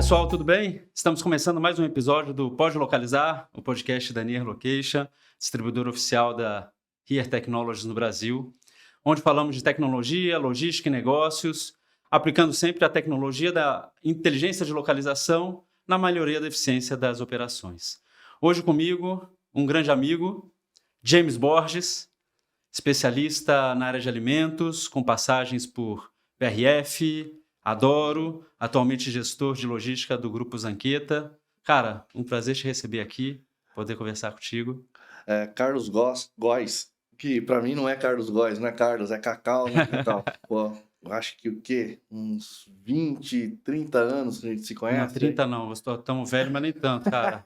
pessoal, tudo bem? Estamos começando mais um episódio do Pode Localizar, o podcast da Near Location, distribuidor oficial da Here Technologies no Brasil, onde falamos de tecnologia, logística e negócios, aplicando sempre a tecnologia da inteligência de localização na melhoria da eficiência das operações. Hoje comigo, um grande amigo, James Borges, especialista na área de alimentos, com passagens por BRF, Adoro, atualmente gestor de logística do Grupo Zanqueta. Cara, um prazer te receber aqui, poder conversar contigo. Carlos Góes, que pra mim não é Carlos Góes, não é Carlos, é Cacau, né, Cacau? Pô, eu acho que o quê? Uns 20, 30 anos que a gente se conhece? Não, 30 não, eu estou tão velho, mas nem tanto, cara.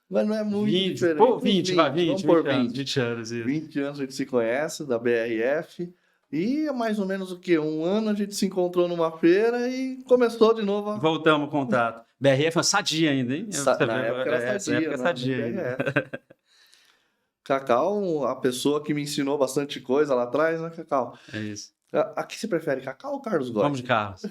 Mas não é muito 20, diferente. pô, 20, vai, 20, vamos 20 por anos, 20. 20 anos, isso. 20 anos a gente se conhece, da BRF. E é mais ou menos o quê? Um ano a gente se encontrou numa feira e começou de novo. Voltamos ao contato. BRF é sadia ainda, hein? Na época era essa época é sadia ainda. Cacau, a pessoa que me ensinou bastante coisa lá atrás, né, Cacau? É isso. A que você prefere, Cacau ou Carlos Góes? Vamos de Carlos.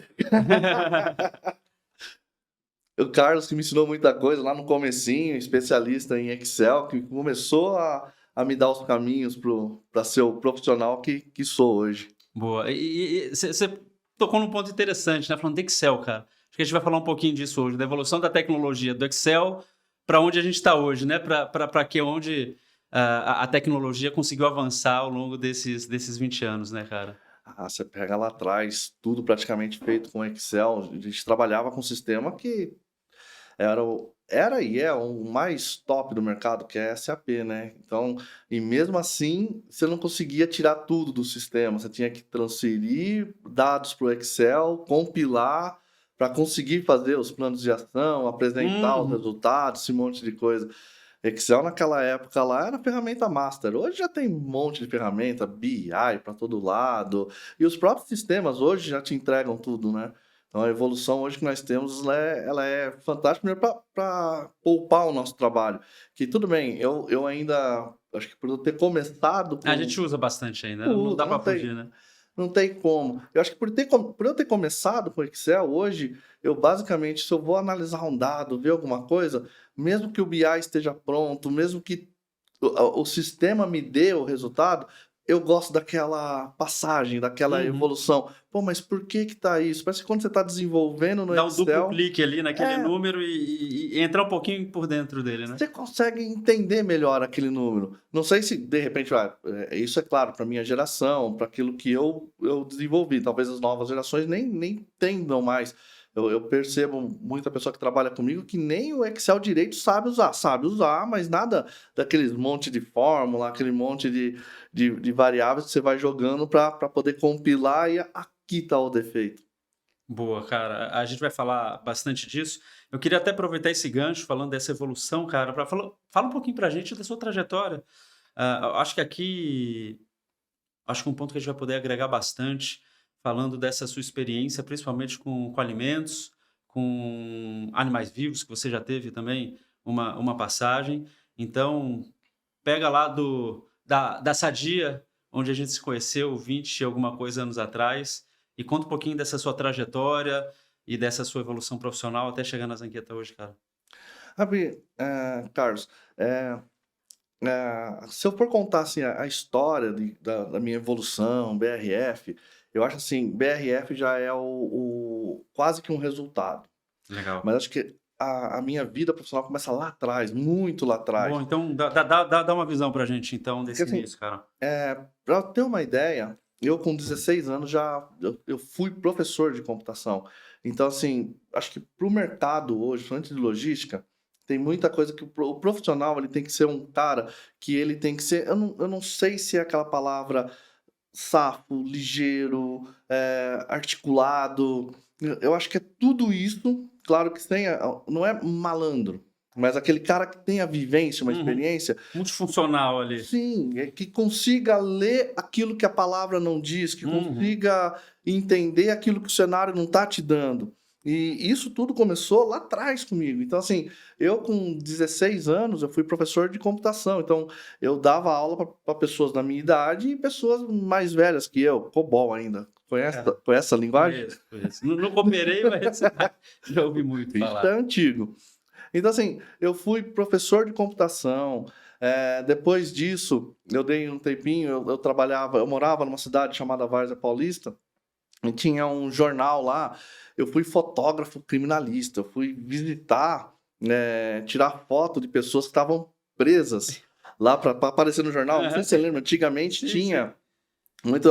O Carlos que me ensinou muita coisa lá no comecinho, especialista em Excel, que começou a me dar os caminhos para ser o profissional que sou hoje. Boa. E você tocou num ponto interessante, né? Falando de Excel, cara. Acho que a gente vai falar um pouquinho disso hoje, da evolução da tecnologia do Excel para onde a gente está hoje, né? Para que onde a tecnologia conseguiu avançar ao longo desses 20 anos, né, cara? Você pega lá atrás, tudo praticamente feito com Excel. A gente trabalhava com um sistema que era e é o mais top do mercado, que é SAP, né? Então, e mesmo assim, você não conseguia tirar tudo do sistema. Você tinha que transferir dados para o Excel, compilar para conseguir fazer os planos de ação, apresentar os resultados, esse monte de coisa. Excel naquela época lá era a ferramenta master. Hoje já tem um monte de ferramenta, BI para todo lado. E os próprios sistemas hoje já te entregam tudo, né? Então, a evolução hoje que nós temos, ela é fantástica primeiro para poupar o nosso trabalho. Que tudo bem, eu ainda, acho que por eu ter começado... A gente usa bastante ainda, não dá para fugir, né? Não tem como. Eu acho que por eu ter começado com Excel, hoje, eu basicamente, se eu vou analisar um dado, ver alguma coisa, mesmo que o BI esteja pronto, mesmo que o sistema me dê o resultado, eu gosto daquela passagem, daquela evolução. Pô, mas por que tá isso? Parece que quando você está desenvolvendo no Excel... Excel... Dá um duplo clique ali naquele número e entrar um pouquinho por dentro dele, né? Você consegue entender melhor aquele número. Não sei se, de repente, isso é claro para minha geração, para aquilo que eu desenvolvi. Talvez as novas gerações nem entendam mais. Eu percebo muita pessoa que trabalha comigo que nem o Excel direito sabe usar. Sabe usar, mas nada daqueles monte de fórmula, aquele monte de variáveis que você vai jogando para poder compilar e aqui está o defeito. Boa, cara. A gente vai falar bastante disso. Eu queria até aproveitar esse gancho, falando dessa evolução, cara, para fala um pouquinho para a gente da sua trajetória. Acho que um ponto que a gente vai poder agregar bastante, falando dessa sua experiência, principalmente com alimentos, com animais vivos, que você já teve também uma passagem. Então, pega lá da Sadia, onde a gente se conheceu 20 e alguma coisa anos atrás, e conta um pouquinho dessa sua trajetória e dessa sua evolução profissional até chegar na Zanqueta hoje, cara. Carlos, se eu for contar assim, a história da minha evolução, BRF, eu acho assim, BRF já é quase que um resultado. Legal. Mas acho que a minha vida profissional começa lá atrás, muito lá atrás. Bom, então dá uma visão pra gente, então, desse Porque, assim, início, cara. Para ter uma ideia, eu com 16 anos eu fui professor de computação. Então, assim, acho que para o mercado hoje, antes de logística, tem muita coisa que o profissional ele tem que ser um cara que ele tem que ser... Eu não sei se é aquela palavra safo, ligeiro, articulado. Eu acho que é tudo isso. Claro que não é malandro, mas aquele cara que tem a vivência, uma experiência... Multifuncional ali. Sim, que consiga ler aquilo que a palavra não diz, que consiga entender aquilo que o cenário não está te dando. E isso tudo começou lá atrás comigo. Então, assim, eu com 16 anos, eu fui professor de computação. Então, eu dava aula para pessoas da minha idade e pessoas mais velhas que eu, COBOL ainda. É, Conhece essa linguagem? conheço. Não cooperei, mas já ouvi muito Isso é falar. antigo. Então, assim, eu fui professor de computação. Depois disso, eu dei um tempinho, eu morava numa cidade chamada Várzea Paulista, e tinha um jornal lá. Eu fui fotógrafo criminalista, eu fui visitar, tirar foto de pessoas que estavam presas lá para aparecer no jornal. Não sei Aham. se você lembra, antigamente Sim, sim. tinha muito,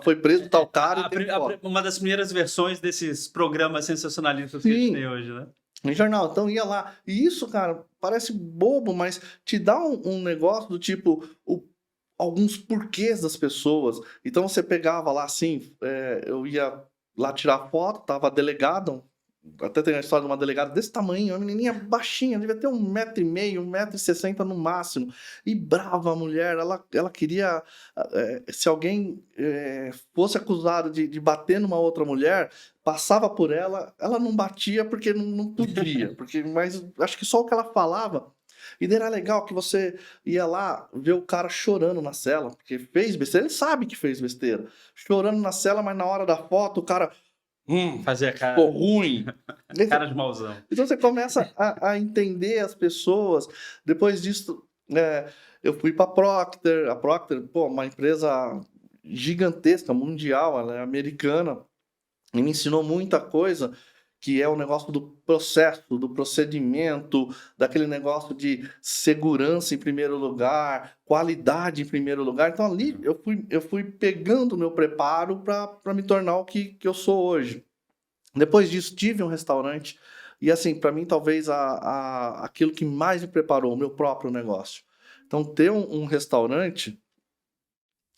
foi preso tal cara e tem foto. Uma das primeiras versões desses programas sensacionalistas que a gente tem Sim, hoje, né? em jornal, então ia lá. E isso, cara, parece bobo, mas te dá um negócio do tipo, alguns porquês das pessoas. Então você pegava lá assim, eu ia lá tirar foto, tava a delegada, até tem a história de uma delegada desse tamanho, uma menininha baixinha, devia ter 1,5 m, 1,60 m no máximo. E brava a mulher, ela queria. Se alguém fosse acusado de bater numa outra mulher, passava por ela, ela não batia porque não podia. Mas acho que só o que ela falava. E daí era legal que você ia lá ver o cara chorando na cela, porque fez besteira, ele sabe que fez besteira. Chorando na cela, mas na hora da foto, o cara. Fazia Ficou ruim. cara de mauzão. Então você começa a entender as pessoas. Depois disso, eu fui para a Procter, pô, uma empresa gigantesca, mundial, ela é americana, e me ensinou muita coisa, que é o negócio do processo, do procedimento, daquele negócio de segurança em primeiro lugar, qualidade em primeiro lugar. Então ali eu fui pegando o meu preparo para me tornar o que eu sou hoje. Depois disso, tive um restaurante e, assim, para mim, talvez aquilo que mais me preparou, o meu próprio negócio. Então, ter um restaurante,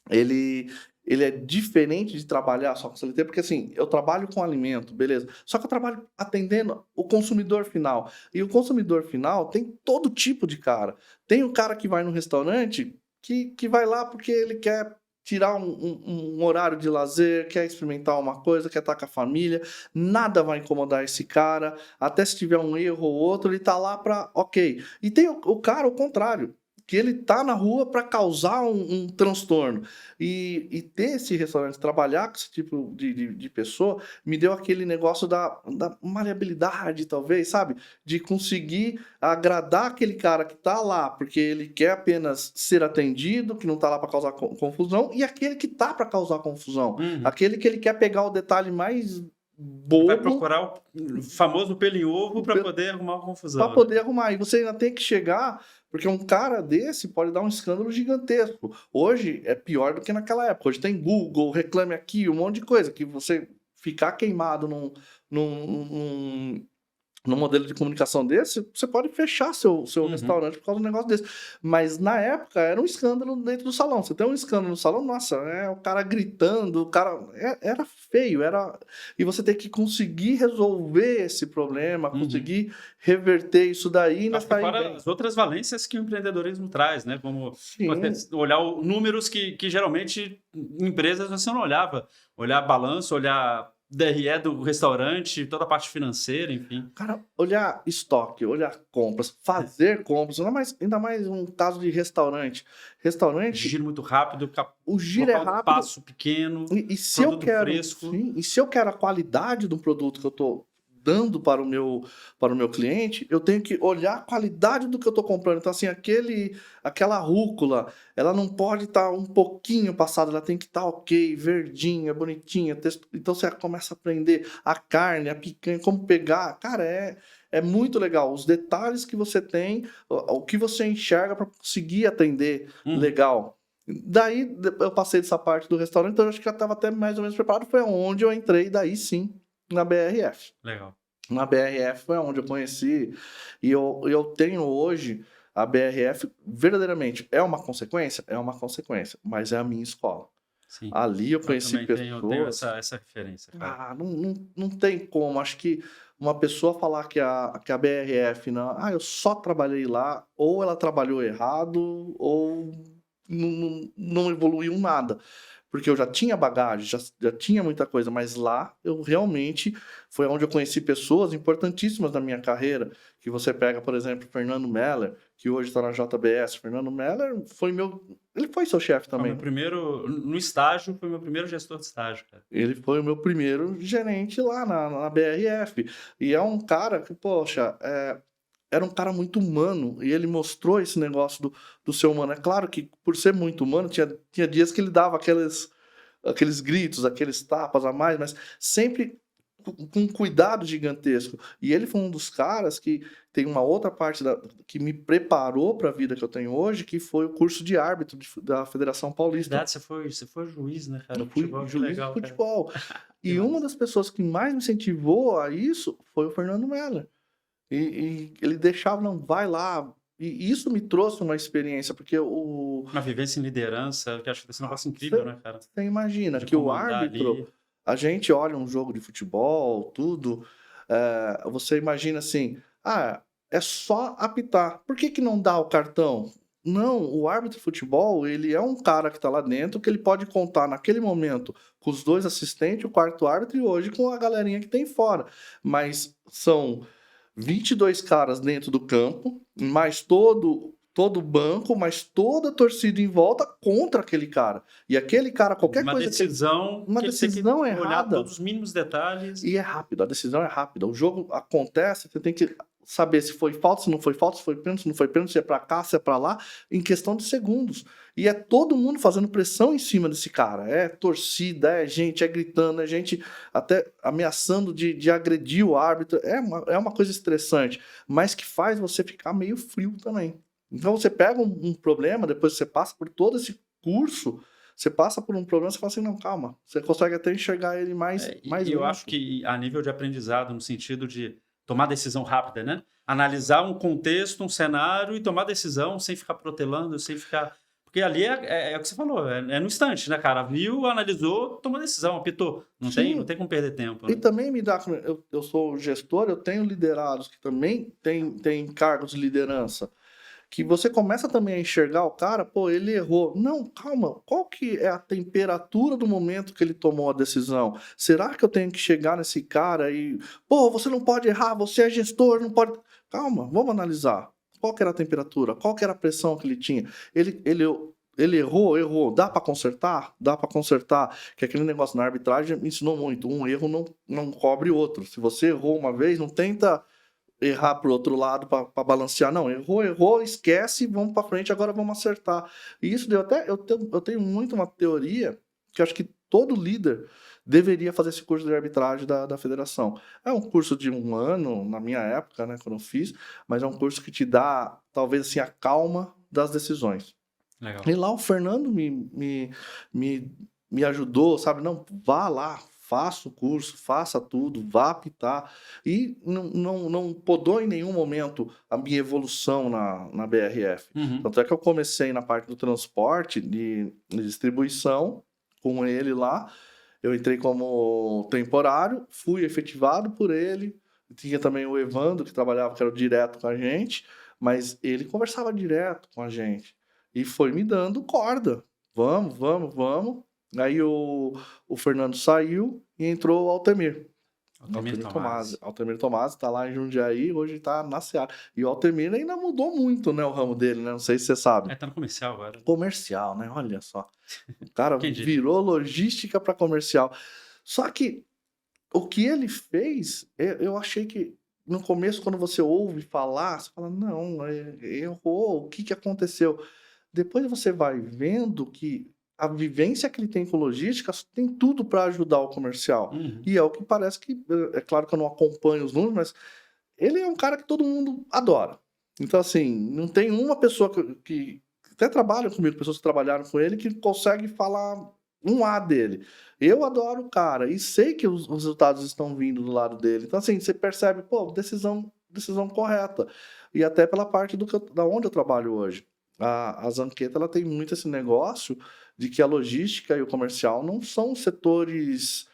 ele, ele é diferente de trabalhar só com CLT, porque, assim, eu trabalho com alimento, beleza. Só que eu trabalho atendendo o consumidor final. E o consumidor final tem todo tipo de cara. Tem o cara que vai no restaurante que vai lá porque ele quer tirar um horário de lazer, quer experimentar uma coisa, quer estar com a família, nada vai incomodar esse cara, até se tiver um erro ou outro, ele tá lá para, ok. E tem o cara, o contrário, que ele tá na rua para causar um transtorno. E ter esse restaurante, trabalhar com esse tipo de pessoa, me deu aquele negócio da maleabilidade, talvez, sabe? De conseguir agradar aquele cara que tá lá porque ele quer apenas ser atendido, que não tá lá para causar confusão, e aquele que tá para causar confusão. Uhum. Aquele que ele quer pegar o detalhe mais Vai bobo procurar o famoso pelo em ovo para poder arrumar uma confusão, para né? poder arrumar. E você ainda tem que chegar, porque um cara desse pode dar um escândalo gigantesco. Hoje é pior do que naquela época. Hoje tem Google, Reclame Aqui, um monte de coisa que você ficar queimado num modelo de comunicação desse, você pode fechar seu Uhum. restaurante por causa de um negócio desse. Mas na época era um escândalo dentro do salão. Você tem um escândalo no salão, nossa, o cara gritando, o cara. Era feio, era. E você tem que conseguir resolver esse problema, Uhum. conseguir reverter isso daí e ainda Acho que sair fora bem. as outras valências que o empreendedorismo traz, né? Como Sim. você olhar números que geralmente em empresas você não olhava. Olhar balanço, olhar DRE do restaurante, toda a parte financeira, enfim. Cara, olhar estoque, olhar compras, fazer compras, ainda mais um caso de restaurante. Restaurante, Giro muito rápido, o giro é local de rápido. espaço pequeno, E se eu produto quero, fresco. sim, e se eu quero a qualidade do produto que eu estou dando para o meu cliente, eu tenho que olhar a qualidade do que eu estou comprando. Então, assim, aquela rúcula, ela não pode estar um pouquinho passada, ela tem que estar ok, verdinha, bonitinha. Então, você começa a aprender a carne, a picanha, como pegar. Cara, é muito legal. Os detalhes que você tem, o que você enxerga para conseguir atender legal. Daí eu passei dessa parte do restaurante, então eu acho que já estava até mais ou menos preparado. Foi onde eu entrei, daí sim, na BRF. Legal. Na BRF foi onde eu conheci, e eu tenho hoje a BRF, verdadeiramente, é uma consequência? É uma consequência, mas é a minha escola. Sim. Ali eu conheci também tenho pessoas. essa referência, cara. Não tem como. Acho que uma pessoa falar que a BRF, não, eu só trabalhei lá, ou ela trabalhou errado, ou não evoluiu nada. Porque eu já tinha bagagem, já tinha muita coisa, mas lá eu realmente foi onde eu conheci pessoas importantíssimas na minha carreira, que você pega, por exemplo, Fernando Meller, que hoje está na JBS. Fernando Meller ele foi seu chefe Foi o também, meu né? primeiro, no estágio, foi o meu primeiro gestor de estágio, cara. Ele foi o meu primeiro gerente lá na BRF. E é um cara que, poxa, era um cara muito humano, e ele mostrou esse negócio do ser humano. É claro que, por ser muito humano, tinha dias que ele dava aqueles gritos, aqueles tapas a mais, mas sempre com um cuidado gigantesco. E ele foi um dos caras que tem uma outra parte que me preparou para a vida que eu tenho hoje, que foi o curso de árbitro da Federação Paulista. Verdade, você foi juiz, né, cara? Eu fui Futebol, que juiz de legal, cara. futebol. Que E uma massa. das pessoas que mais me incentivou a isso foi o Fernando Meller. E ele deixava, não, vai lá. E isso me trouxe uma experiência, porque Uma vivência em liderança, que eu acho que esse negócio incrível, você né, cara? imagina De que o comandar árbitro, ali. a gente olha um jogo de futebol, tudo, você imagina assim, é só apitar. Por que não dá o cartão? Não, o árbitro de futebol, ele é um cara que está lá dentro, que ele pode contar naquele momento com os 2 assistentes, o quarto árbitro, e hoje com a galerinha que tem fora. Mas são 22 caras dentro do campo, mais todo o banco, mais toda a torcida em volta contra aquele cara. E aquele cara, qualquer Uma coisa decisão uma que ele tem que decisão olhar errada, todos os mínimos detalhes. e é rápido, a decisão é rápida. O jogo acontece, você tem que saber se foi falta, se não foi falta, se foi pênalti, se não foi pênalti, se é pra cá, se é pra lá, em questão de segundos. E é todo mundo fazendo pressão em cima desse cara. É torcida, é gente, é gritando, é gente até ameaçando de agredir o árbitro. É uma coisa estressante, mas que faz você ficar meio frio também. Então você pega um problema, depois você passa por todo esse curso, você passa por um problema, você fala assim, não, calma. Você consegue até enxergar ele mais E eu acho limpo. que a nível de aprendizado, no sentido de tomar decisão rápida, né? Analisar um contexto, um cenário e tomar decisão sem ficar protelando, sem ficar. Porque ali é o que você falou, é no instante, né, cara? Viu, analisou, tomou decisão, apitou. Não Sim, tem como perder tempo, e né? também me dá. Eu sou gestor, eu tenho liderados que também têm cargos de liderança. Que você começa também a enxergar o cara, pô, ele errou. Não, calma, qual que é a temperatura do momento que ele tomou a decisão? Será que eu tenho que chegar nesse cara e, pô, você não pode errar, você é gestor, não pode. Calma, vamos analisar. Qual que era a temperatura? Qual que era a pressão que ele tinha? Ele errou. Dá para consertar? Dá para consertar. Que aquele negócio na arbitragem me ensinou muito. Um erro não cobre outro. Se você errou uma vez, não tenta errar pro outro lado para balancear. Não, errou, esquece, vamos para frente, agora vamos acertar. E isso deu até. Eu tenho muito uma teoria que eu acho que todo líder deveria fazer esse curso de arbitragem da federação. É um curso de 1 ano, na minha época, né, quando eu fiz, mas é um curso que te dá, talvez assim, a calma das decisões. Legal. E lá o Fernando me ajudou, sabe? Não, vá lá, faça o curso, faça tudo, vá apitar. E não podou em nenhum momento a minha evolução na BRF. Uhum. Tanto é que eu comecei na parte do transporte, de distribuição, com ele lá. Eu entrei como temporário, fui efetivado por ele. Tinha também o Evandro, que trabalhava, que era o direto com a gente, mas ele conversava direto com a gente. E foi me dando corda. Vamos, vamos, vamos. Aí o Fernando saiu e entrou o Altemir. Altamir Tomasi. Altemir Tomasi está lá em Jundiaí, hoje está na Seara. E o Altemir ainda mudou muito, né, o ramo dele, né? Não sei se você sabe. Tá no comercial agora. Comercial, né? Olha só. O cara Quem diria? virou logística para comercial. Só que o que ele fez, eu achei que no começo, quando você ouve falar, você fala, não, errou, o que que aconteceu? Depois você vai vendo que a vivência que ele tem com logística tem tudo para ajudar o comercial. Uhum. E é o que parece que, é claro que eu não acompanho os números, mas ele é um cara que todo mundo adora. Então, assim, não tem uma pessoa que até trabalha comigo, pessoas que trabalharam com ele, que consegue falar um A dele. Eu adoro o cara e sei que os resultados estão vindo do lado dele. Então, assim, você percebe, pô, decisão correta. E até pela parte da onde eu trabalho hoje. A Zanqueta, ela tem muito esse negócio de que a logística e o comercial não são setores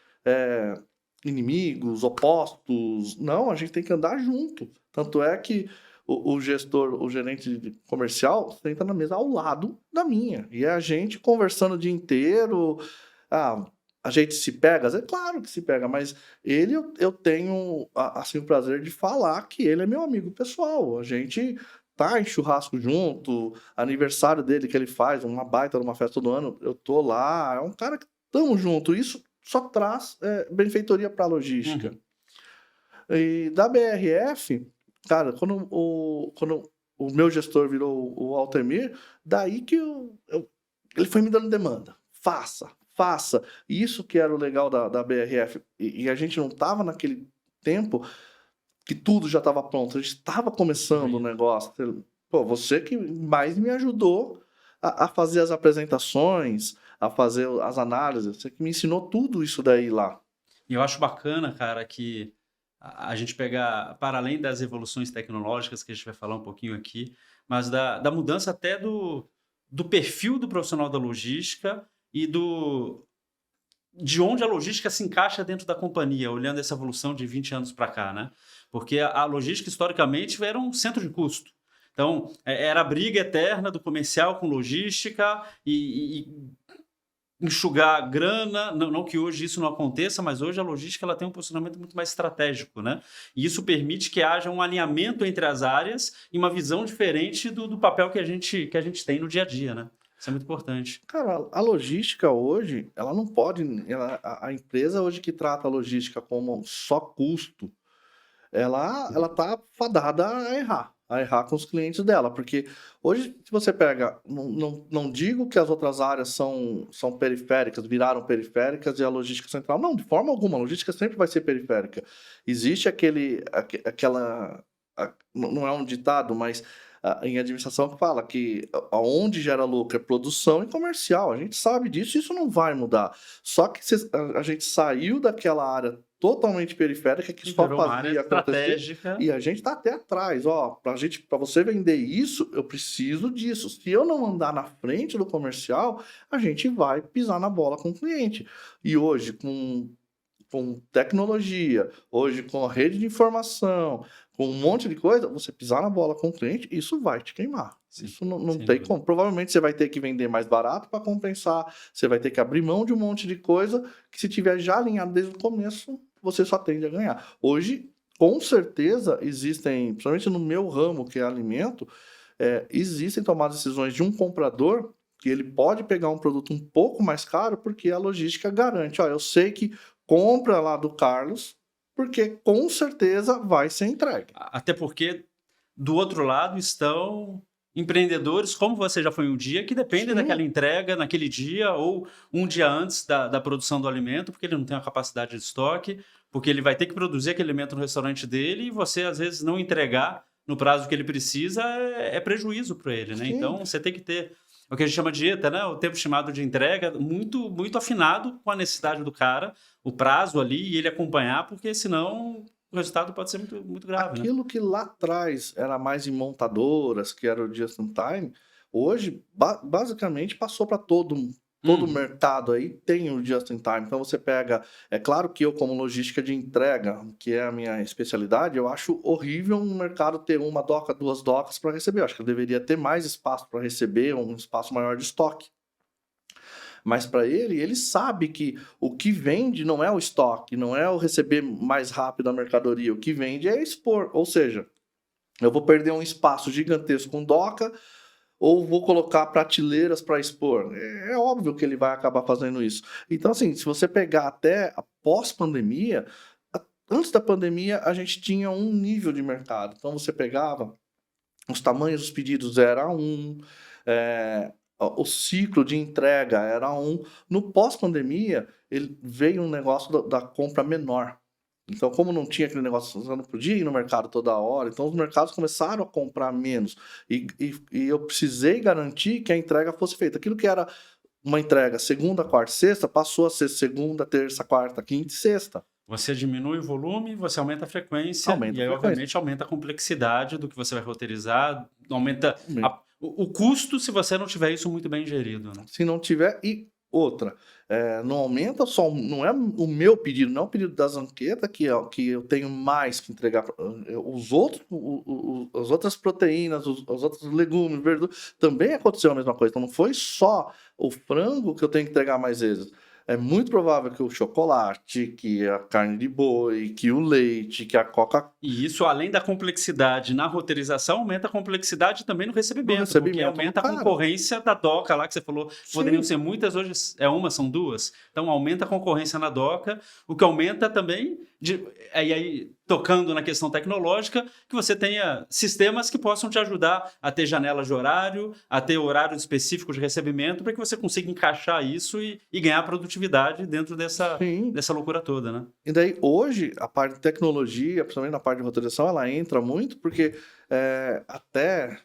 inimigos, opostos. Não, a gente tem que andar junto. Tanto é que o gestor, o gerente comercial, senta na mesa ao lado da minha. E é a gente conversando o dia inteiro. A gente se pega? É claro que se pega, mas eu tenho assim, o prazer de falar que ele é meu amigo pessoal. A gente tá em churrasco junto, aniversário dele que ele faz, uma baita numa festa todo ano, eu tô lá. É um cara que tamo junto. Isso só traz benfeitoria para a logística. E da BRF, cara, quando o meu gestor virou o Altemir, daí que ele foi me dando demanda. Faça. Isso que era o legal da BRF. E a gente não estava naquele tempo que tudo já estava pronto. A gente estava começando o negócio. Pô, você que mais me ajudou a fazer as apresentações, a fazer as análises. Você que me ensinou tudo isso daí lá. E eu acho bacana, cara, que a gente pegar, para além das evoluções tecnológicas, que a gente vai falar um pouquinho aqui, mas da mudança até do perfil do profissional da logística e de onde a logística se encaixa dentro da companhia, olhando essa evolução de 20 anos para cá, né? Porque a logística, historicamente, era um centro de custo. Então, era a briga eterna do comercial com logística e enxugar grana, não que hoje isso não aconteça, mas hoje a logística ela tem um posicionamento muito mais estratégico, né? E isso permite que haja um alinhamento entre as áreas e uma visão diferente do papel que a gente tem no dia a dia, né? Isso é muito importante. Cara, a logística hoje, ela não pode. A empresa hoje que trata a logística como só custo, ela tá fadada a errar com os clientes dela, porque hoje, se você pega, não digo que as outras áreas são periféricas, viraram periféricas e a logística central, não, de forma alguma, a logística sempre vai ser periférica. Existe não é um ditado, mas em administração que fala que onde gera lucro é produção e comercial, a gente sabe disso e isso não vai mudar. Só que a gente saiu daquela área totalmente periférica que só fazia acontecer e a gente está até atrás, para você vender isso, eu preciso disso. Se eu não andar na frente do comercial, a gente vai pisar na bola com o cliente. E hoje com tecnologia, hoje com a rede de informação, com um monte de coisa, você pisar na bola com o cliente, isso vai te queimar. Isso não tem como. Provavelmente você vai ter que vender mais barato para compensar, você vai ter que abrir mão de um monte de coisa que se tiver já alinhado desde o começo, você só tende a ganhar. Hoje, com certeza, existem, principalmente no meu ramo, que é alimento, existem tomadas decisões de um comprador que ele pode pegar um produto um pouco mais caro porque a logística garante. Eu sei que compra lá do Carlos, porque com certeza vai ser entregue. Até porque do outro lado estão empreendedores, como você já foi um dia, que dependem daquela entrega naquele dia ou um dia antes da produção do alimento, porque ele não tem a capacidade de estoque, porque ele vai ter que produzir aquele alimento no restaurante dele e você, às vezes, não entregar no prazo que ele precisa é prejuízo para ele, né? Então, você tem que ter o que a gente chama de dieta, né? O tempo estimado de entrega muito, muito afinado com a necessidade do cara, o prazo ali e ele acompanhar, porque senão o resultado pode ser muito, muito grave. Aquilo que lá atrás era mais em montadoras, que era o just in time, hoje basicamente passou para todo o mercado aí tem o just in time. Então você pega, é claro que eu como logística de entrega, que é a minha especialidade, eu acho horrível um mercado ter uma doca, duas docas para receber. Eu acho que eu deveria ter mais espaço para receber, um espaço maior de estoque. Mas para ele sabe que o que vende não é o estoque, não é o receber mais rápido a mercadoria. O que vende é expor. Ou seja, eu vou perder um espaço gigantesco com doca ou vou colocar prateleiras para expor. É óbvio que ele vai acabar fazendo isso. Então, assim, se você pegar até a pós-pandemia, antes da pandemia, a gente tinha um nível de mercado. Então, você pegava, os tamanhos dos pedidos era o ciclo de entrega era no pós-pandemia, ele veio um negócio da compra menor. Então, como não tinha aquele negócio usando por dia ir no mercado toda hora, então os mercados começaram a comprar menos. E eu precisei garantir que a entrega fosse feita. Aquilo que era uma entrega segunda, quarta e sexta, passou a ser segunda, terça, quarta, quinta e sexta. Você diminui o volume, você aumenta a frequência, obviamente, aumenta a complexidade do que você vai roteirizar, aumenta o custo se você não tiver isso muito bem gerido. Né? Se não tiver, e outra, Não aumenta só, não é o meu pedido, não é o pedido das anquetas que eu tenho mais que entregar. Os outros, as outras proteínas, os outros legumes, verduras, também aconteceu a mesma coisa. Então não foi só o frango que eu tenho que entregar mais vezes. É muito provável que o chocolate, que a carne de boi, que o leite, que a Coca-Cola. E isso, além da complexidade na roteirização, aumenta a complexidade também no recebimento, porque aumenta a concorrência da DOCA lá que você falou. Poderiam ser muitas, hoje é uma, são duas. Então aumenta a concorrência na DOCA, o que aumenta também, aí tocando na questão tecnológica, que você tenha sistemas que possam te ajudar a ter janelas de horário, a ter horários específicos de recebimento, para que você consiga encaixar isso e ganhar produtividade dentro dessa loucura toda, né? E daí, hoje, a parte de tecnologia, principalmente na parte de roteirização, ela entra muito, porque até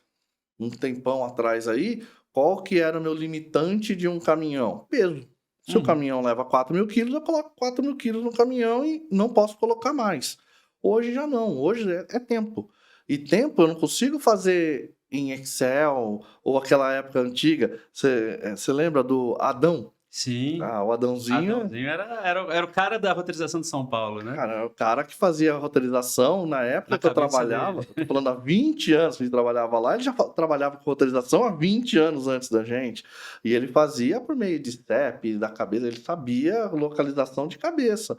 um tempão atrás aí, qual que era o meu limitante de um caminhão? Peso. Se o caminhão leva 4.000 quilos, eu coloco 4.000 quilos no caminhão e não posso colocar mais. Hoje já não, hoje é tempo. E tempo eu não consigo fazer em Excel ou aquela época antiga. Você lembra do Adão? Sim. O Adãozinho. Adãozinho era o cara da roteirização de São Paulo, né? Cara, era o cara que fazia a roteirização na época que eu trabalhava. Tô falando há 20 anos que a gente trabalhava lá, ele já trabalhava com roteirização há 20 anos antes da gente. E ele fazia por meio de step, da cabeça, ele sabia localização de cabeça.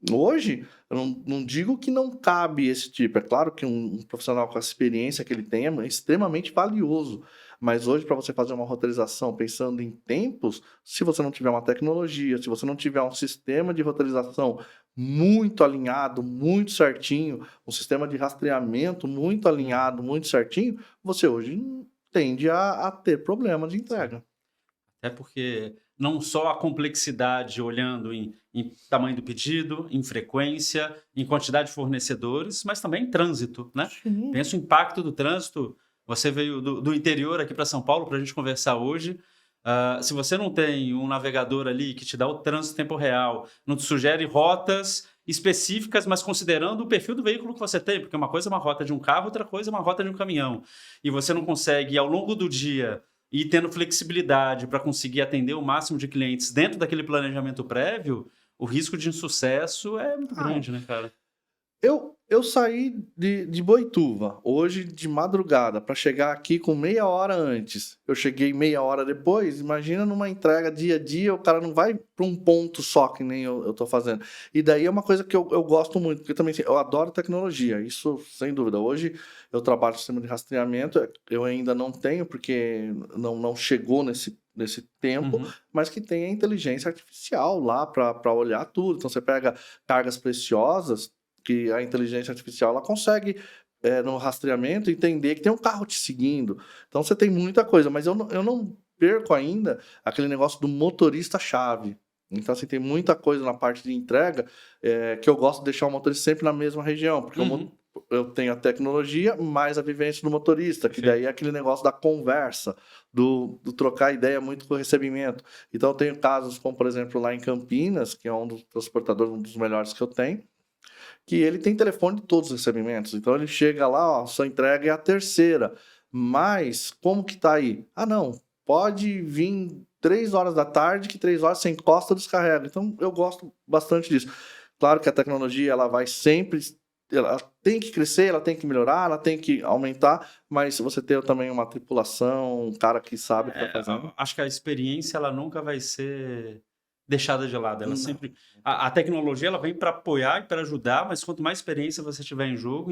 Hoje, eu não digo que não cabe esse tipo. É claro que um profissional com a experiência que ele tem é extremamente valioso. Mas hoje, para você fazer uma roteirização pensando em tempos, se você não tiver uma tecnologia, se você não tiver um sistema de roteirização muito alinhado, muito certinho, um sistema de rastreamento muito alinhado, muito certinho, você hoje tende a ter problemas de entrega. É porque não só a complexidade olhando em tamanho do pedido, em frequência, em quantidade de fornecedores, mas também em trânsito, né? Sim. Pensa o impacto do trânsito. Você veio do interior aqui para São Paulo para a gente conversar hoje. Se você não tem um navegador ali que te dá o trânsito em tempo real, não te sugere rotas específicas, mas considerando o perfil do veículo que você tem, porque uma coisa é uma rota de um carro, outra coisa é uma rota de um caminhão. E você não consegue, ao longo do dia, ir tendo flexibilidade para conseguir atender o máximo de clientes dentro daquele planejamento prévio, o risco de insucesso é muito grande, né, cara? Eu saí de Boituva, hoje de madrugada, para chegar aqui com meia hora antes. Eu cheguei meia hora depois. Imagina numa entrega dia a dia, o cara não vai para um ponto só, que nem eu tô fazendo. E daí é uma coisa que eu gosto muito, porque também eu adoro tecnologia, isso sem dúvida. Hoje eu trabalho no sistema de rastreamento, eu ainda não tenho, porque não chegou nesse tempo, mas que tem a inteligência artificial lá para olhar tudo. Então você pega cargas preciosas, que a inteligência artificial ela consegue, no rastreamento, entender que tem um carro te seguindo. Então você tem muita coisa, mas eu não perco ainda aquele negócio do motorista-chave. Então, assim, tem muita coisa na parte de entrega que eu gosto de deixar o motorista sempre na mesma região, porque eu tenho a tecnologia mais a vivência do motorista, que daí é aquele negócio da conversa, do trocar ideia muito com o recebimento. Então, eu tenho casos como, por exemplo, lá em Campinas, que é um dos transportadores, um dos melhores que eu tenho, que ele tem telefone de todos os recebimentos. Então ele chega lá, ó, sua entrega é a terceira. Mas como que tá aí? Não, pode vir 3 horas da tarde, que 3 horas você encosta e descarrega. Então eu gosto bastante disso. Claro que a tecnologia ela vai sempre, ela tem que crescer, ela tem que melhorar, ela tem que aumentar, mas se você ter também uma tripulação, um cara que sabe o que tá fazendo. Acho que a experiência ela nunca vai ser deixada de lado. Ela sempre a tecnologia ela vem para apoiar e para ajudar, mas quanto mais experiência você tiver em jogo,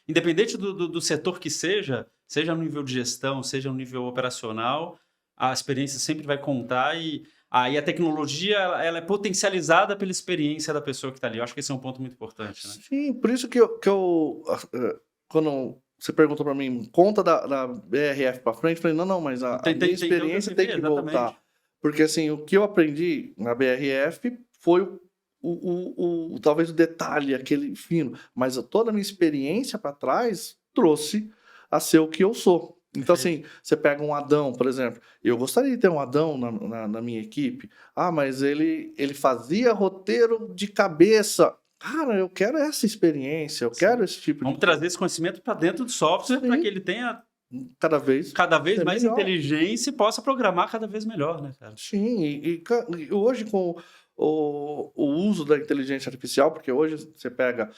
independente do setor que seja no nível de gestão, seja no nível operacional, a experiência sempre vai contar e aí a tecnologia ela é potencializada pela experiência da pessoa que está ali. Eu acho que esse é um ponto muito importante, né? Sim, por isso que eu quando você perguntou para mim, conta da BRF para frente, eu falei, não, mas a minha experiência tem que voltar. Porque, assim, o que eu aprendi na BRF foi talvez o detalhe, aquele fino. Mas toda a minha experiência para trás trouxe a ser o que eu sou. Então, assim, você pega um Adão, por exemplo. Eu gostaria de ter um Adão na minha equipe. Mas ele fazia roteiro de cabeça. Cara, eu quero essa experiência, eu quero esse tipo Vamos trazer esse conhecimento para dentro do software para que ele tenha cada vez Cada vez mais melhor. inteligência e possa programar cada vez melhor, né, cara? Sim, e hoje com o uso da inteligência artificial, porque hoje você pega,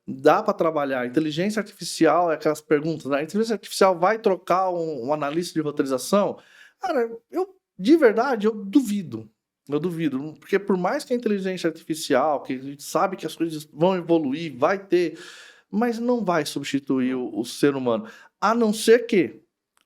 dá para trabalhar. Inteligência artificial é aquelas perguntas, né? A inteligência artificial vai trocar um analista de roteirização? Cara, de verdade, eu duvido. Eu duvido, porque por mais que a inteligência artificial, que a gente sabe que as coisas vão evoluir, vai ter, mas não vai substituir o ser humano, a não ser que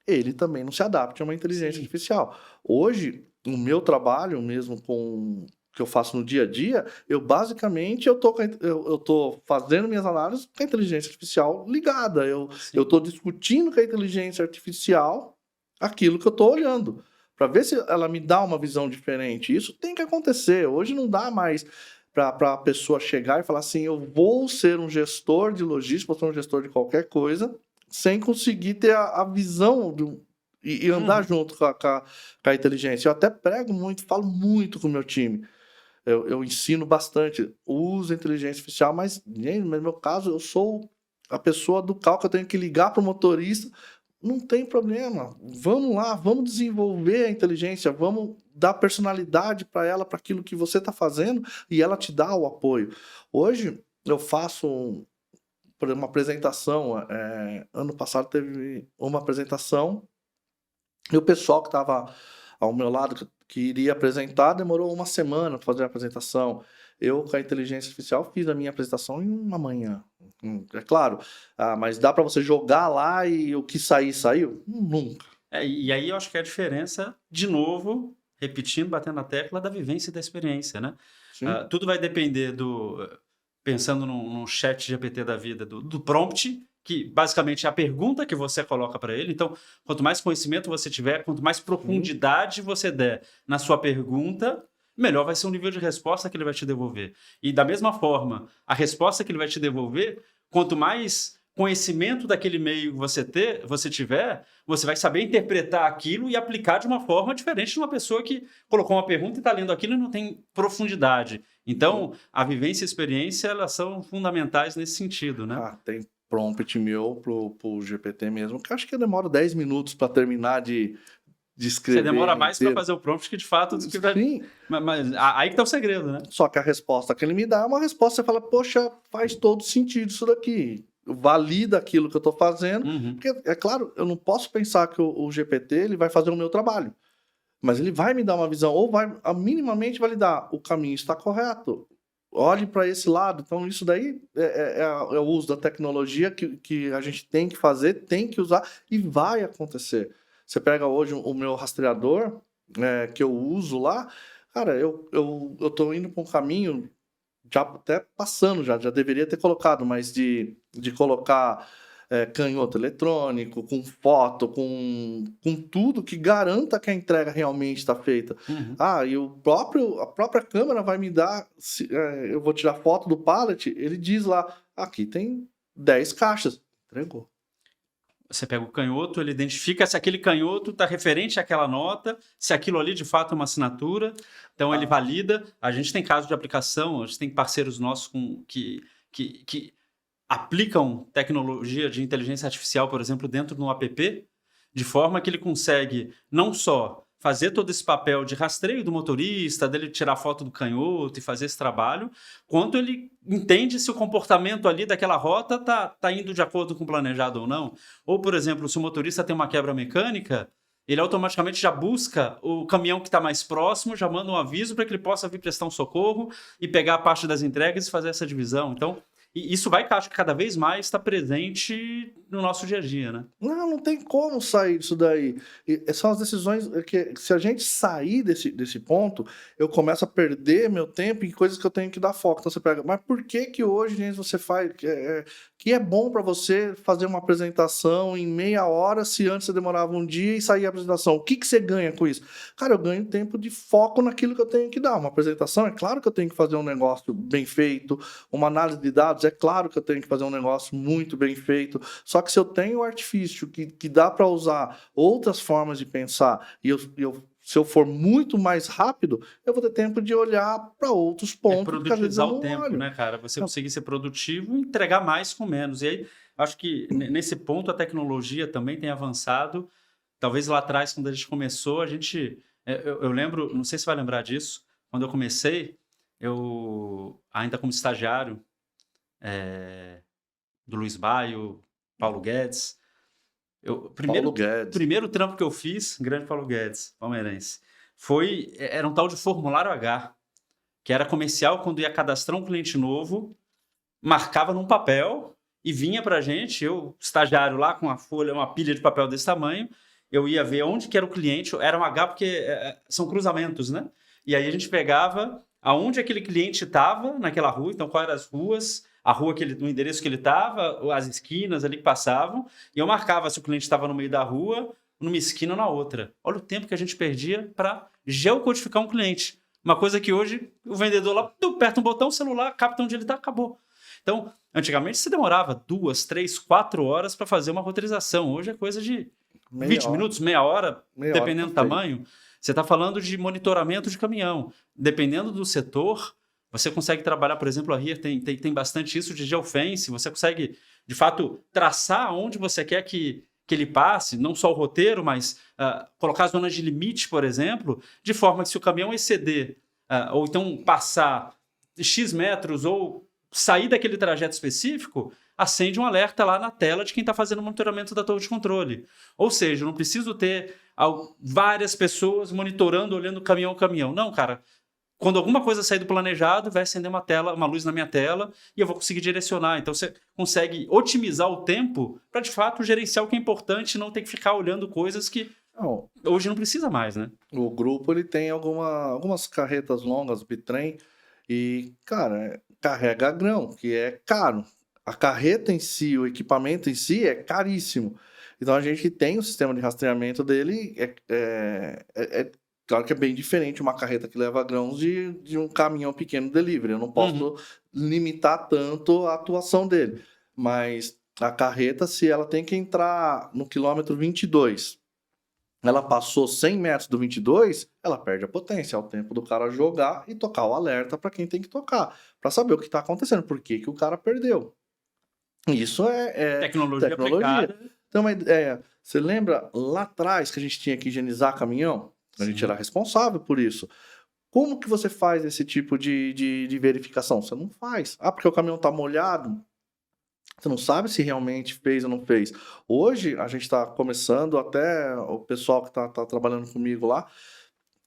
ele também não se adapte a uma inteligência Sim. artificial. Hoje, o meu trabalho, mesmo com que eu faço no dia a dia, eu basicamente eu tô fazendo minhas análises com a inteligência artificial ligada. Eu Sim. estou discutindo com a inteligência artificial aquilo que eu estou olhando, para ver se ela me dá uma visão diferente. Isso tem que acontecer. Hoje não dá mais para a pessoa chegar e falar assim: eu vou ser um gestor de logística, vou ser um gestor de qualquer coisa, sem conseguir ter a visão e andar junto com a inteligência. Eu até prego muito, falo muito com o meu time. Eu ensino bastante, uso a inteligência artificial, mas, gente, no meu caso, eu sou a pessoa do carro que eu tenho que ligar para o motorista. Não tem problema. Vamos lá, vamos desenvolver a inteligência, vamos dar personalidade para ela, para aquilo que você está fazendo, e ela te dá o apoio. Hoje, eu faço por exemplo, uma apresentação. Ano passado teve uma apresentação e o pessoal que estava ao meu lado, que iria apresentar, demorou uma semana para fazer a apresentação. Eu, com a inteligência artificial, fiz a minha apresentação em uma manhã. É claro, mas dá para você jogar lá e o que sair, saiu? Nunca. E aí eu acho que é a diferença, de novo, repetindo, batendo na tecla, da vivência e da experiência, né? Tudo vai depender pensando num chat GPT da vida, do prompt, que basicamente é a pergunta que você coloca para ele. Então, quanto mais conhecimento você tiver, quanto mais profundidade você der na sua pergunta, melhor vai ser o nível de resposta que ele vai te devolver. E da mesma forma, a resposta que ele vai te devolver, quanto mais conhecimento daquele meio você tiver, você vai saber interpretar aquilo e aplicar de uma forma diferente de uma pessoa que colocou uma pergunta e está lendo aquilo e não tem profundidade. Então, a vivência e a experiência, elas são fundamentais nesse sentido, né? Tem prompt meu pro GPT mesmo, que eu acho que eu demoro 10 minutos para terminar de escrever. Você demora mais para fazer o prompt que de fato... Sim. Mas aí que tá o segredo, né? Só que a resposta que ele me dá é uma resposta, você fala, poxa, faz todo sentido isso daqui. Valida aquilo que eu estou fazendo. Porque, é claro, eu não posso pensar que o GPT ele vai fazer o meu trabalho. Mas ele vai me dar uma visão, ou vai minimamente validar, o caminho está correto, olhe para esse lado. Então, isso daí é o uso da tecnologia que a gente tem que fazer, tem que usar, e vai acontecer. Você pega hoje o meu rastreador, que eu uso lá, cara, eu estou indo para um caminho, já até passando, já deveria ter colocado, mas de colocar canhoto eletrônico, com foto, com tudo que garanta que a entrega realmente está feita. E a própria câmera vai me dar, eu vou tirar foto do pallet, ele diz lá, aqui tem 10 caixas, entregou. Você pega o canhoto, ele identifica se aquele canhoto está referente àquela nota, se aquilo ali de fato é uma assinatura, então ele valida. A gente tem casos de aplicação, a gente tem parceiros nossos que aplicam tecnologia de inteligência artificial, por exemplo, dentro de um app, de forma que ele consegue não só fazer todo esse papel de rastreio do motorista, dele tirar foto do canhoto e fazer esse trabalho, quanto ele entende se o comportamento ali daquela rota tá indo de acordo com o planejado ou não. Ou, por exemplo, se o motorista tem uma quebra mecânica, ele automaticamente já busca o caminhão que está mais próximo, já manda um aviso para que ele possa vir prestar um socorro e pegar a parte das entregas e fazer essa divisão. Então, isso vai, acho que cada vez mais está presente no nosso dia a dia, né? Não tem como sair disso daí. São as decisões que, se a gente sair desse ponto, eu começo a perder meu tempo em coisas que eu tenho que dar foco. Então você pega, mas por que hoje, gente, você faz... que é bom para você fazer uma apresentação em meia hora, se antes você demorava um dia e saía a apresentação? O que você ganha com isso? Cara, eu ganho tempo de foco naquilo que eu tenho que dar. Uma apresentação, é claro que eu tenho que fazer um negócio bem feito. Uma análise de dados, é claro que eu tenho que fazer um negócio muito bem feito. Só que se eu tenho o artifício que dá para usar outras formas de pensar, e se eu for muito mais rápido, eu vou ter tempo de olhar para outros pontos. Produtivizar o tempo, né, cara? Você conseguir ser produtivo e entregar mais com menos. E aí, Acho que nesse ponto a tecnologia também tem avançado. Talvez lá atrás, quando a gente começou, eu lembro, não sei se vai lembrar disso, quando eu comecei, eu ainda como estagiário, do Luiz Baio, Paulo Guedes, Paulo Guedes. primeiro trampo que eu fiz, grande Paulo Guedes, palmeirense, era um tal de formulário H, que era comercial quando ia cadastrar um cliente novo, marcava num papel e vinha pra gente, eu, estagiário lá com uma pilha de papel desse tamanho, eu ia ver onde que era o cliente, era um H porque são cruzamentos, né? E aí a gente pegava aonde aquele cliente estava naquela rua, então quais eram as ruas, o endereço que ele estava, as esquinas ali que passavam, e eu marcava se o cliente estava no meio da rua, numa esquina ou na outra. Olha o tempo que a gente perdia para geocodificar um cliente. Uma coisa que hoje o vendedor lá aperta um botão, o celular capta onde ele está, acabou. Então, antigamente você demorava 2, 3, 4 horas para fazer uma roteirização. Hoje é coisa de 20 minutos, meia hora, dependendo do tamanho. Você está falando de monitoramento de caminhão. Dependendo do setor, você consegue trabalhar, por exemplo, a RIR tem bastante isso de geofence, você consegue, de fato, traçar onde você quer que ele passe, não só o roteiro, mas colocar zonas de limite, por exemplo, de forma que se o caminhão exceder, ou então passar X metros, ou sair daquele trajeto específico, acende um alerta lá na tela de quem está fazendo o monitoramento da torre de controle. Ou seja, eu não preciso ter várias pessoas monitorando, olhando caminhão a caminhão. Não, cara. Quando alguma coisa sair do planejado, vai acender uma luz na minha tela e eu vou conseguir direcionar. Então você consegue otimizar o tempo para, de fato, gerenciar o que é importante e não ter que ficar olhando coisas que hoje não precisa mais, né? O grupo ele tem algumas carretas longas, bitrem, e, cara, carrega grão, que é caro. A carreta em si, o equipamento em si é caríssimo. Então a gente tem o sistema de rastreamento dele, claro que é bem diferente uma carreta que leva grãos de um caminhão pequeno delivery. Eu não posso limitar tanto a atuação dele. Mas a carreta, se ela tem que entrar no quilômetro 22, ela passou 100 metros do 22, ela perde a potência. É o tempo do cara jogar e tocar o alerta para quem tem que tocar, para saber o que está acontecendo, por que o cara perdeu. Isso é tecnologia aplicada. Então, você lembra lá atrás que a gente tinha que higienizar caminhão? A gente era responsável por isso. Como que você faz esse tipo de verificação? Você não faz. Porque o caminhão está molhado, você não sabe se realmente fez ou não fez. Hoje, a gente está começando, até o pessoal que está trabalhando comigo lá,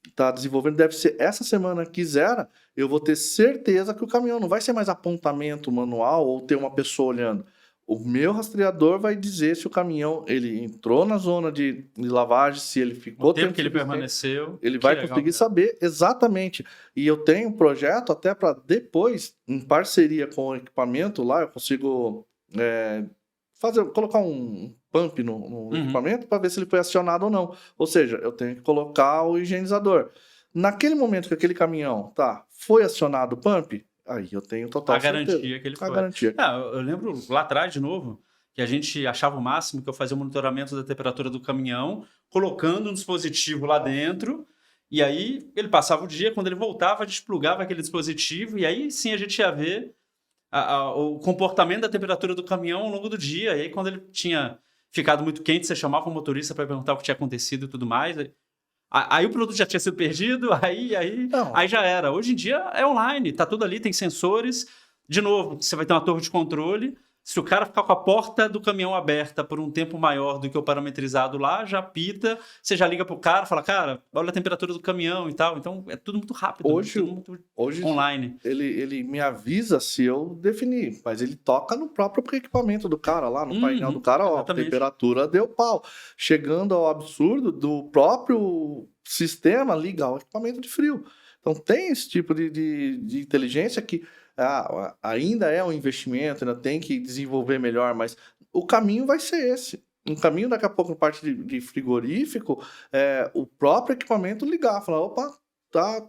está desenvolvendo, deve ser essa semana que eu vou ter certeza que o caminhão não vai ser mais apontamento manual ou ter uma pessoa olhando. O meu rastreador vai dizer se o caminhão ele entrou na zona de lavagem, se ele ficou... O tempo que ele permaneceu. Ele vai conseguir saber exatamente. E eu tenho um projeto até para depois, em parceria com o equipamento lá, eu consigo colocar um pump no equipamento para ver se ele foi acionado ou não. Ou seja, eu tenho que colocar o higienizador. Naquele momento que aquele caminhão foi acionado o pump... Aí eu tenho total certeza. Garantia que ele foi. Eu lembro lá atrás, de novo, que a gente achava o máximo que eu fazia o monitoramento da temperatura do caminhão, colocando um dispositivo lá dentro, e aí ele passava o dia, quando ele voltava, a gente plugava aquele dispositivo, e aí sim a gente ia ver o comportamento da temperatura do caminhão ao longo do dia. E aí quando ele tinha ficado muito quente, você chamava o motorista para perguntar o que tinha acontecido e tudo mais. Aí o produto já tinha sido perdido, aí já era. Hoje em dia é online, tá tudo ali, tem sensores. De novo, você vai ter uma torre de controle. Se o cara ficar com a porta do caminhão aberta por um tempo maior do que o parametrizado lá, já apita, você já liga pro cara, fala, cara, olha a temperatura do caminhão e tal. Então é tudo muito rápido, tudo muito online. Ele me avisa se eu definir, mas ele toca no próprio equipamento do cara lá, no painel do cara, a temperatura deu pau. Chegando ao absurdo do próprio sistema ligar o equipamento de frio. Então tem esse tipo de inteligência que ainda é um investimento, ainda tem que desenvolver melhor, mas o caminho vai ser esse. Um caminho, daqui a pouco, na parte de frigorífico, o próprio equipamento ligar, falar, opa,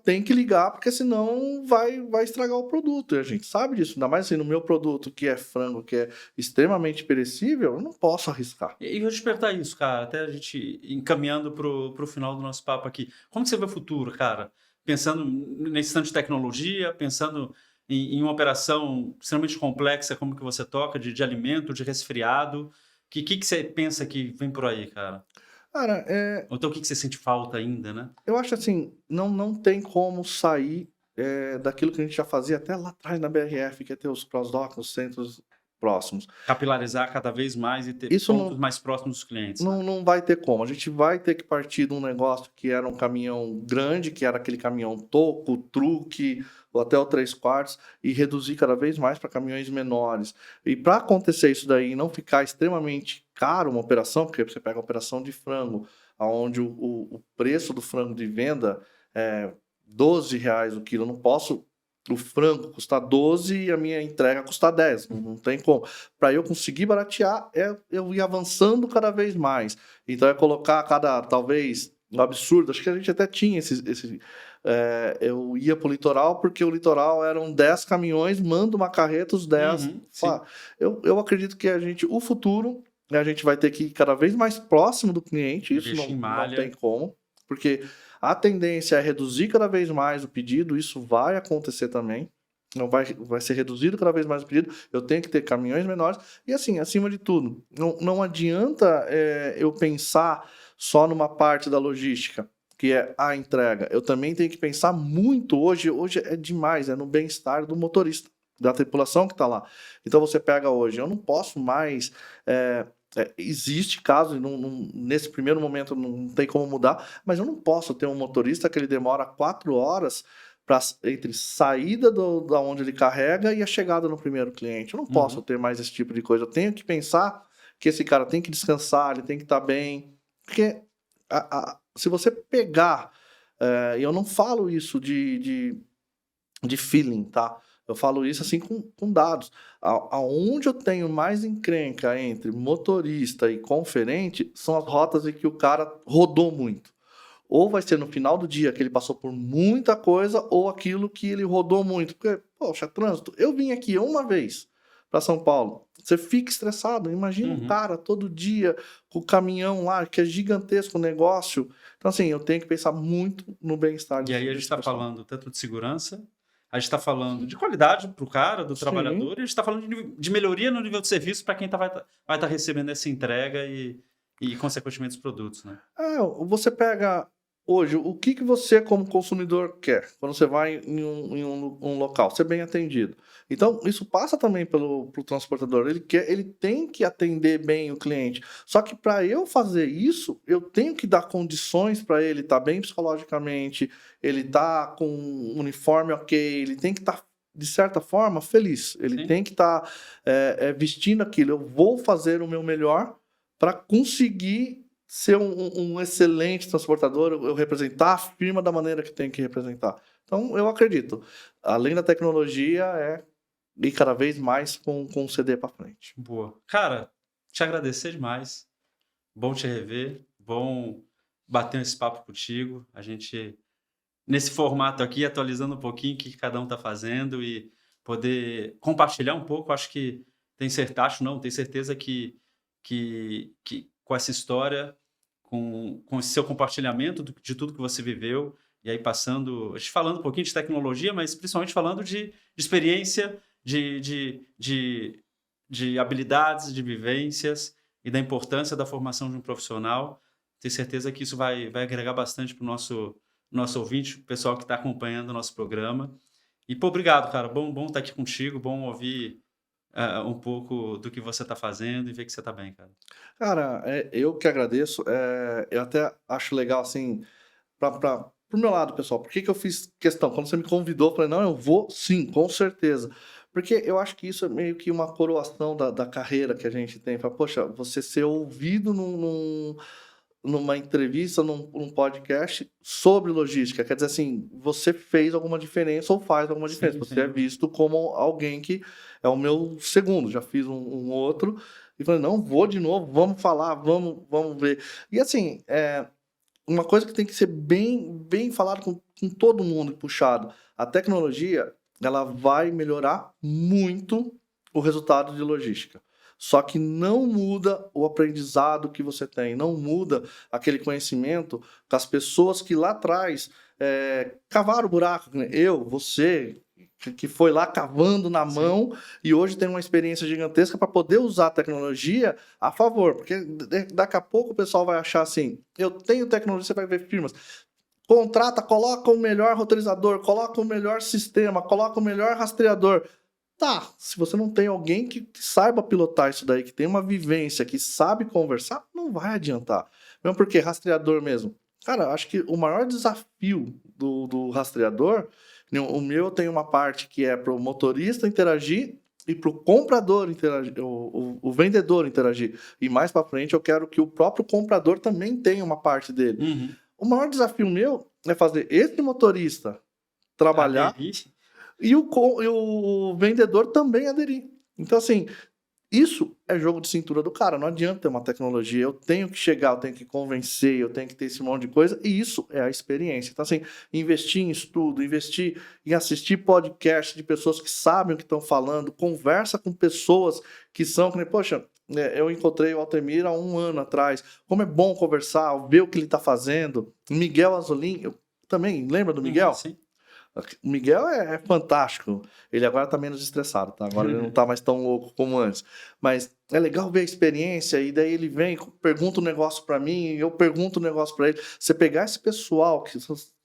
tem que ligar, porque senão vai estragar o produto. E a gente sabe disso, ainda mais assim, no meu produto, que é frango, que é extremamente perecível, eu não posso arriscar. E eu vou te perguntar isso, cara, até a gente encaminhando pro final do nosso papo aqui. Como que você vê o futuro, cara? Pensando nesse tanto de tecnologia, pensando em uma operação extremamente complexa como que você toca, de alimento, de resfriado? Que você pensa que vem por aí, cara? Cara, Ou então o que você sente falta ainda, né? eu acho assim, não tem como sair daquilo que a gente já fazia até lá atrás na BRF, que é ter os cross-dock, os centros próximos. Capilarizar cada vez mais e ter Isso pontos mais próximos dos clientes, né? não vai ter como. A gente vai ter que partir de um negócio que era um caminhão grande, que era aquele caminhão toco, truque, ou até o 3/4, e reduzir cada vez mais para caminhões menores. E para acontecer isso daí e não ficar extremamente caro uma operação, porque você pega a operação de frango, onde o preço do frango de venda é R$ 12 o quilo. Eu não posso o frango custar 12 e a minha entrega custar 10. Não tem como. Para eu conseguir baratear, eu ir avançando cada vez mais. Então é colocar cada, talvez, um absurdo. Acho que a gente até tinha eu ia para o litoral porque o litoral eram 10 caminhões, manda uma carreta, os 10. Sim. Eu acredito que o futuro, né, a gente vai ter que ir cada vez mais próximo do cliente. Isso Investir em não malha. tem como, porque a tendência é reduzir cada vez mais o pedido, isso vai acontecer também. Não vai ser reduzido cada vez mais o pedido. Eu tenho que ter caminhões menores. E assim, acima de tudo, não adianta eu pensar só numa parte da logística, que é a entrega. Eu também tenho que pensar muito hoje é demais, é no bem-estar do motorista, da tripulação que está lá. Então você pega hoje, eu não posso mais. Existe caso, nesse primeiro momento não tem como mudar, mas eu não posso ter um motorista que ele demora 4 horas entre saída da onde ele carrega e a chegada no primeiro cliente. Eu não posso ter mais esse tipo de coisa. Eu tenho que pensar que esse cara tem que descansar, ele tem que estar bem. Porque se você pegar, e eu não falo isso de feeling, tá? Eu falo isso assim com dados. Aonde eu tenho mais encrenca entre motorista e conferente são as rotas em que o cara rodou muito. Ou vai ser no final do dia que ele passou por muita coisa, ou aquilo que ele rodou muito. Porque, poxa, trânsito. Eu vim aqui uma vez para São Paulo. Você fica estressado. Imagina um cara todo dia com o caminhão lá, que é gigantesco o negócio. Então, assim, eu tenho que pensar muito no bem-estar. E aí a gente está falando tanto de segurança, a gente está falando de qualidade para o cara, do trabalhador, e a gente está falando de melhoria no nível de serviço para quem vai tá recebendo essa entrega e, consequentemente, os produtos, né? Você pega hoje, o que você como consumidor quer quando você vai em um local? Ser bem atendido. Então, isso passa também pro transportador. Ele tem que atender bem o cliente. Só que para eu fazer isso, eu tenho que dar condições para ele estar bem psicologicamente, ele estar com um uniforme ok, ele tem que estar, de certa forma, feliz. Ele tem que estar vestindo aquilo. Eu vou fazer o meu melhor para conseguir ser um excelente transportador, eu representar a firma da maneira que tem que representar. Então, eu acredito, além da tecnologia, ir cada vez mais com o CD para frente. Boa. Cara, te agradecer demais. Bom te rever, bom bater esse papo contigo. A gente, nesse formato aqui, atualizando um pouquinho o que cada um está fazendo e poder compartilhar um pouco. Acho que tenho certeza que com essa história, com esse seu compartilhamento de tudo que você viveu, e aí a gente falando um pouquinho de tecnologia, mas principalmente falando de experiência, de habilidades, de vivências e da importância da formação de um profissional. Tenho certeza que isso vai agregar bastante para o nosso ouvinte, o pessoal que está acompanhando o nosso programa. E, obrigado, cara. Bom estar aqui contigo, bom ouvir um pouco do que você está fazendo e ver que você está bem, cara. Cara, eu que agradeço. Eu até acho legal, assim, pro meu lado, pessoal, por que eu fiz questão? Quando você me convidou, eu falei, não, eu vou sim, com certeza. Porque eu acho que isso é meio que uma coroação da carreira que a gente tem. Fala, poxa, você ser ouvido numa entrevista, num podcast sobre logística. Quer dizer assim, você fez alguma diferença ou faz alguma diferença. Você é visto como alguém que é o meu segundo. Já fiz um outro e falei, não, vou de novo, vamos falar, vamos ver. E assim, uma coisa que tem que ser bem falado com todo mundo, puxado. A tecnologia, ela vai melhorar muito o resultado de logística. Só que não muda o aprendizado que você tem, não muda aquele conhecimento que as pessoas que lá atrás cavaram o buraco. Né? Eu, você, que foi lá cavando na mão e hoje tem uma experiência gigantesca para poder usar a tecnologia a favor. Porque daqui a pouco o pessoal vai achar assim, eu tenho tecnologia, você vai ver firmas. Contrata, coloca o melhor roteirizador, coloca o melhor sistema, coloca o melhor rastreador. Tá, se você não tem alguém que saiba pilotar isso daí, que tem uma vivência, que sabe conversar, não vai adiantar. Mesmo porque rastreador mesmo. Cara, acho que o maior desafio do rastreador, o meu tem uma parte que é para o motorista interagir e para o comprador interagir, o vendedor interagir. E mais para frente eu quero que o próprio comprador também tenha uma parte dele. Uhum. O maior desafio meu é fazer esse motorista trabalhar e o vendedor também aderir. Então, assim, isso é jogo de cintura do cara. Não adianta ter uma tecnologia. Eu tenho que chegar, eu tenho que convencer, eu tenho que ter esse monte de coisa. E isso é a experiência. Então, assim, investir em estudo, investir em assistir podcast de pessoas que sabem o que estão falando, conversa com pessoas que são... Poxa, eu encontrei o Altemir há 1 ano atrás. Como é bom conversar, ver o que ele está fazendo. Miguel Azzolin, eu também, lembra do Miguel? Sim. O Miguel é fantástico. Ele agora tá menos estressado, tá? Agora ele não tá mais tão louco como antes. Mas é legal ver a experiência e daí ele vem, pergunta um negócio para mim, eu pergunto um negócio para ele. Você pegar esse pessoal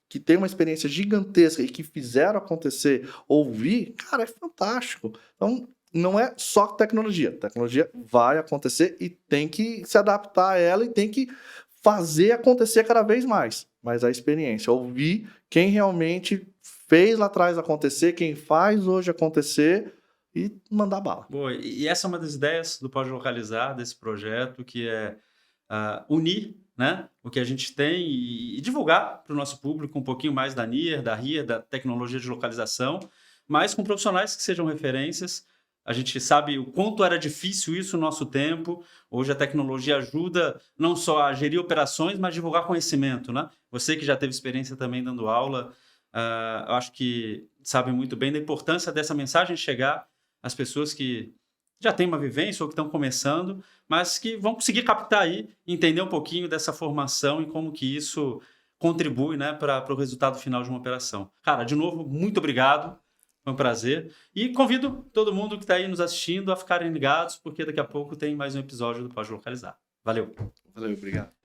que tem uma experiência gigantesca e que fizeram acontecer, ouvir, cara, é fantástico. Então, não é só tecnologia. A tecnologia vai acontecer e tem que se adaptar a ela e tem que fazer acontecer cada vez mais. Mas a experiência, ouvir quem realmente fez lá atrás acontecer, quem faz hoje acontecer e mandar bala. Boa, e essa é uma das ideias do Pode Localizar, desse projeto, que é unir, né, o que a gente tem e divulgar para o nosso público um pouquinho mais da NIR, da RIA, da tecnologia de localização, mas com profissionais que sejam referências. A gente sabe o quanto era difícil isso no nosso tempo. Hoje a tecnologia ajuda não só a gerir operações, mas divulgar conhecimento, né? Você que já teve experiência também dando aula, eu acho que sabe muito bem da importância dessa mensagem chegar às pessoas que já têm uma vivência ou que estão começando, mas que vão conseguir captar aí, entender um pouquinho dessa formação e como que isso contribui, né, para o resultado final de uma operação. Cara, de novo, muito obrigado. Foi um prazer. E convido todo mundo que está aí nos assistindo a ficarem ligados, porque daqui a pouco tem mais um episódio do Pode Localizar. Valeu. Valeu, obrigado.